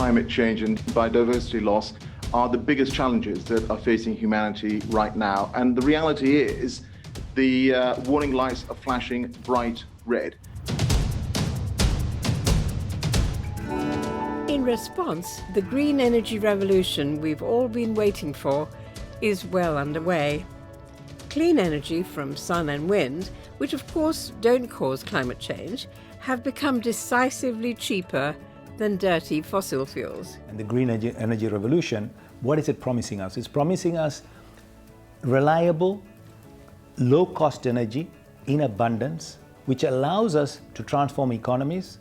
climate change and biodiversity loss are the biggest challenges that are facing humanity right now. And the reality is the warning lights are flashing bright red. In response, the green energy revolution we've all been waiting for is well underway. Clean energy from sun and wind, which of course don't cause climate change, have become decisively cheaper than dirty fossil fuels. And the green energy revolution, what is it promising us? It's promising us reliable, low-cost energy in abundance, which allows us to transform economies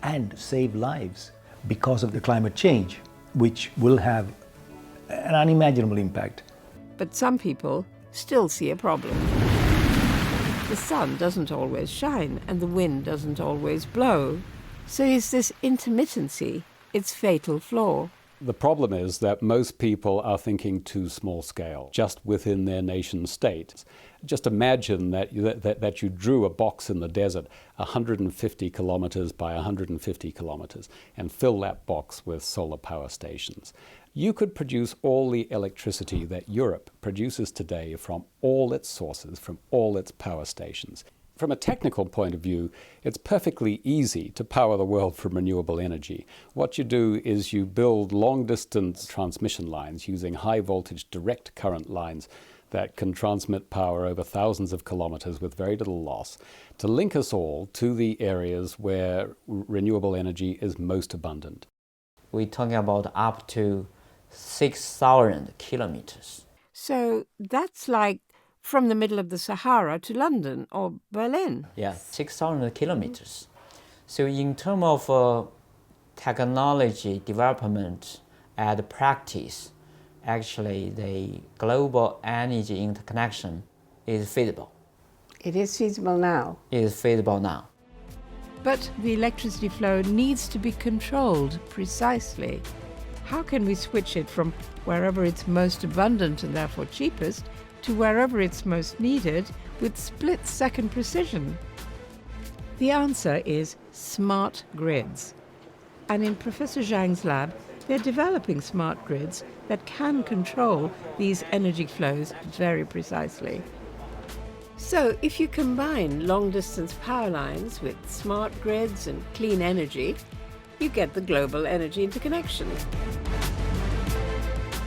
and save lives because of the climate change, which will have an unimaginable impact. But some people still see a problem. The sun doesn't always shine and the wind doesn't always blow. So is this intermittency its fatal flaw? The problem is that most people are thinking too small scale, just within their nation state. Just imagine that you drew a box in the desert 150 kilometers by 150 kilometers and fill that box with solar power stations. You could produce all the electricity that Europe produces today from all its sources, from all its power stations. From a technical point of view, it's perfectly easy to power the world from renewable energy. What you do is you build long-distance transmission lines using high-voltage direct current lines that can transmit power over thousands of kilometers with very little loss to link us all to the areas where renewable energy is most abundant. We're talking about up to 6,000 kilometers. So that's like from the middle of the Sahara to London or Berlin. Yeah, 6,000 kilometers. So in terms of technology development and practice, actually the global energy interconnection is feasible. It is feasible now. It is feasible now. But the electricity flow needs to be controlled precisely. How can we switch it from wherever it's most abundant and therefore cheapest to wherever it's most needed with split-second precision? The answer is smart grids. And in Professor Zhang's lab, they're developing smart grids that can control these energy flows very precisely. So if you combine long-distance power lines with smart grids and clean energy, you get the global energy interconnection.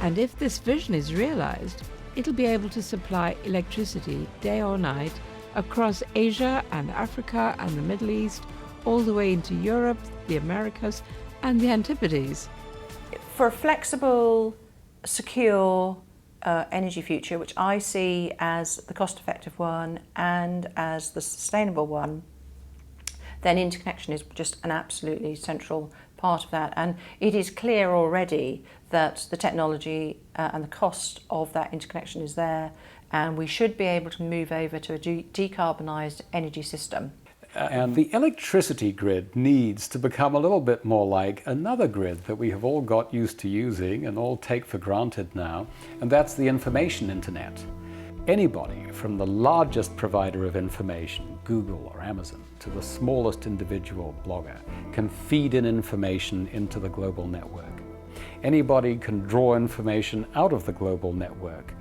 And if this vision is realized, it'll be able to supply electricity day or night across Asia and Africa and the Middle East, all the way into Europe, the Americas, and the Antipodes. For a flexible, secure energy future, which I see as the cost-effective one and as the sustainable one, then interconnection is just an absolutely central part of that. And it is clear already that the technology and the cost of that interconnection is there, and we should be able to move over to a decarbonised energy system. And the electricity grid needs to become a little bit more like another grid that we have all got used to using and all take for granted now, and that's the information internet. Anybody from the largest provider of information, Google or Amazon, to the smallest individual blogger, can feed in information into the global network. Anybody can draw information out of the global network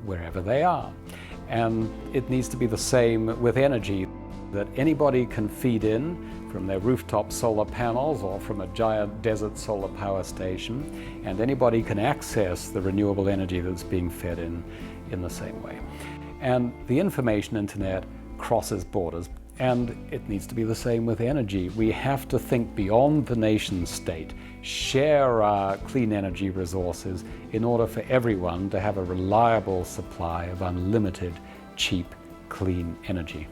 wherever they are. And it needs to be the same with energy, that anybody can feed in from their rooftop solar panels or from a giant desert solar power station, and anybody can access the renewable energy that's being fed in the same way. And the information internet crosses borders, and it needs to be the same with energy. We have to think beyond the nation state, share our clean energy resources in order for everyone to have a reliable supply of unlimited, cheap, clean energy.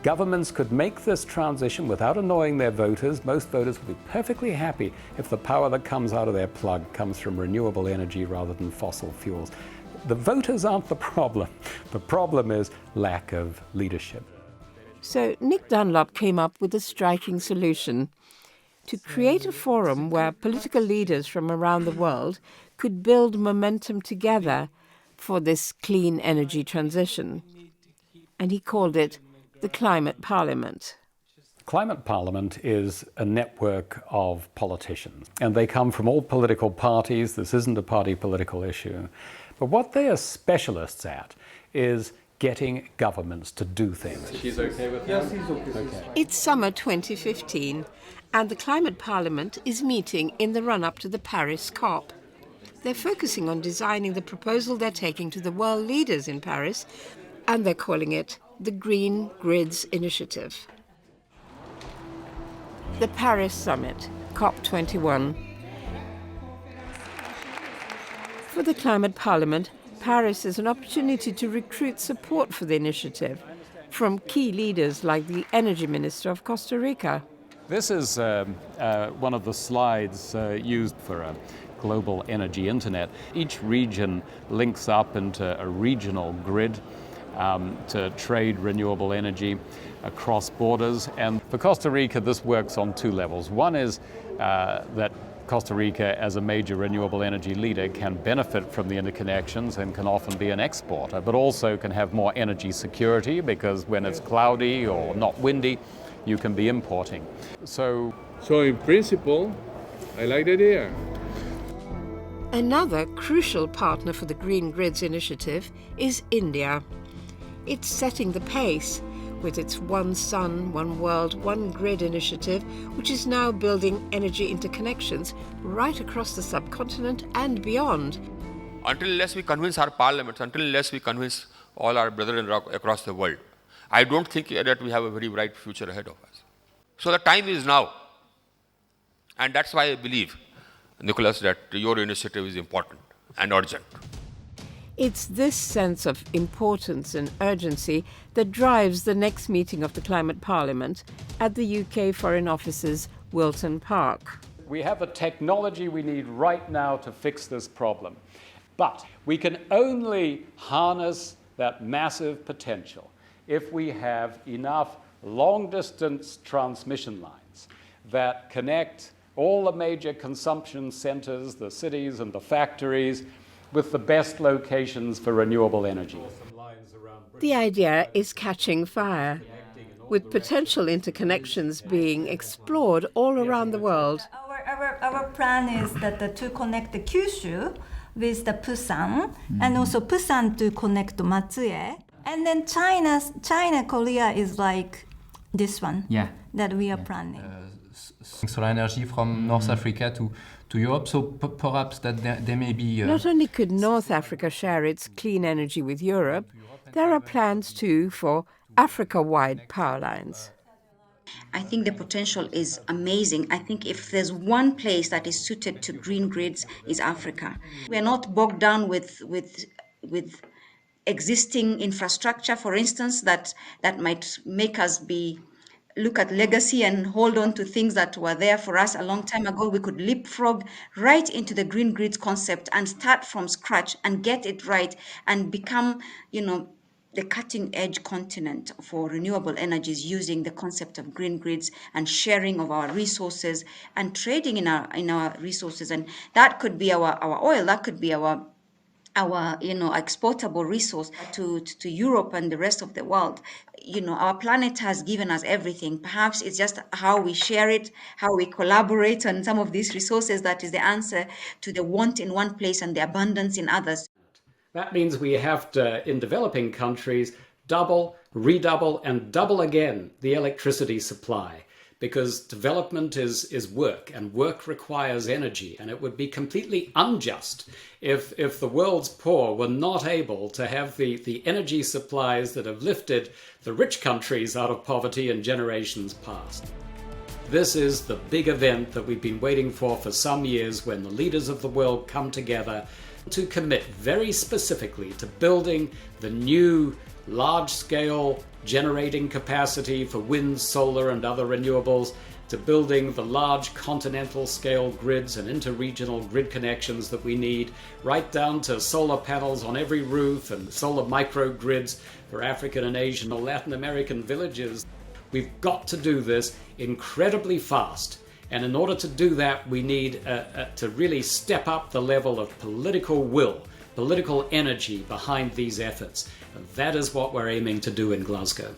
Governments could make this transition without annoying their voters. Most voters will be perfectly happy if the power that comes out of their plug comes from renewable energy rather than fossil fuels. The voters aren't the problem. The problem is lack of leadership. So Nick Dunlop came up with a striking solution: to create a forum where political leaders from around the world could build momentum together for this clean energy transition. And he called it the Climate Parliament. Climate Parliament is a network of politicians, and they come from all political parties. This isn't a party political issue. But what they are specialists at is getting governments to do things. She's okay with that? Yes, she's okay. It's summer 2015, and the Climate Parliament is meeting in the run-up to the Paris COP. They're focusing on designing the proposal they're taking to the world leaders in Paris, and they're calling it the Green Grids Initiative. The Paris Summit, COP21. For the Climate Parliament, Paris is an opportunity to recruit support for the initiative from key leaders like the Energy Minister of Costa Rica. This is one of the slides used for a global energy internet. Each region links up into a regional grid to trade renewable energy across borders. And for Costa Rica, this works on two levels. One is that Costa Rica, as a major renewable energy leader, can benefit from the interconnections and can often be an exporter, but also can have more energy security because when it's cloudy or not windy, you can be importing. So in principle, I like the idea. Another crucial partner for the Green Grids Initiative is India. It's setting the pace with its One Sun, One World, One Grid initiative, which is now building energy interconnections right across the subcontinent and beyond. Until unless we convince our parliaments, until unless we convince all our brethren across the world, I don't think that we have a very bright future ahead of us. So the time is now. And that's why I believe, Nicholas, that your initiative is important and urgent. It's this sense of importance and urgency that drives the next meeting of the Climate Parliament at the UK Foreign Office's Wilton Park. we have the technology we need right now to fix this problem. But we can only harness that massive potential if we have enough long-distance transmission lines that connect all the major consumption centers, the cities and the factories, with the best locations for renewable energy. The idea is catching fire, with potential interconnections being explored all around the world. Our plan is that to connect the Kyushu with the Busan, and also Busan to connect to Matsue. And then China, Korea is like this one that we are planning. Solar energy from North Africa to Europe, so perhaps that there may be... Not only could North Africa share its clean energy with Europe, there are plans too for Africa-wide power lines. I think the potential is amazing. I think if there's one place that is suited to green grids is Africa. We are not bogged down with existing infrastructure, for instance, that might make us look at legacy and hold on to things that were there for us a long time ago. We could leapfrog right into the green grids concept and start from scratch and get it right and become, the cutting edge continent for renewable energies using the concept of green grids and sharing of our resources and trading in our resources. And that could be our oil, that could be our exportable resource to Europe and the rest of the world. Our planet has given us everything. Perhaps it's just how we share it, how we collaborate on some of these resources that is the answer to the want in one place and the abundance in others. That means we have to, in developing countries, double, redouble, and double again the electricity supply. Because development is work, and work requires energy, and it would be completely unjust if the world's poor were not able to have the energy supplies that have lifted the rich countries out of poverty in generations past. This is the big event that we've been waiting for some years, when the leaders of the world come together to commit very specifically to building the new large-scale generating capacity for wind, solar and other renewables, to building the large continental scale grids and interregional grid connections that we need, right down to solar panels on every roof and solar microgrids for African and Asian or Latin American villages. We've got to do this incredibly fast. And in order to do that, we need to really step up the level of political will, political energy behind these efforts. And that is what we're aiming to do in Glasgow.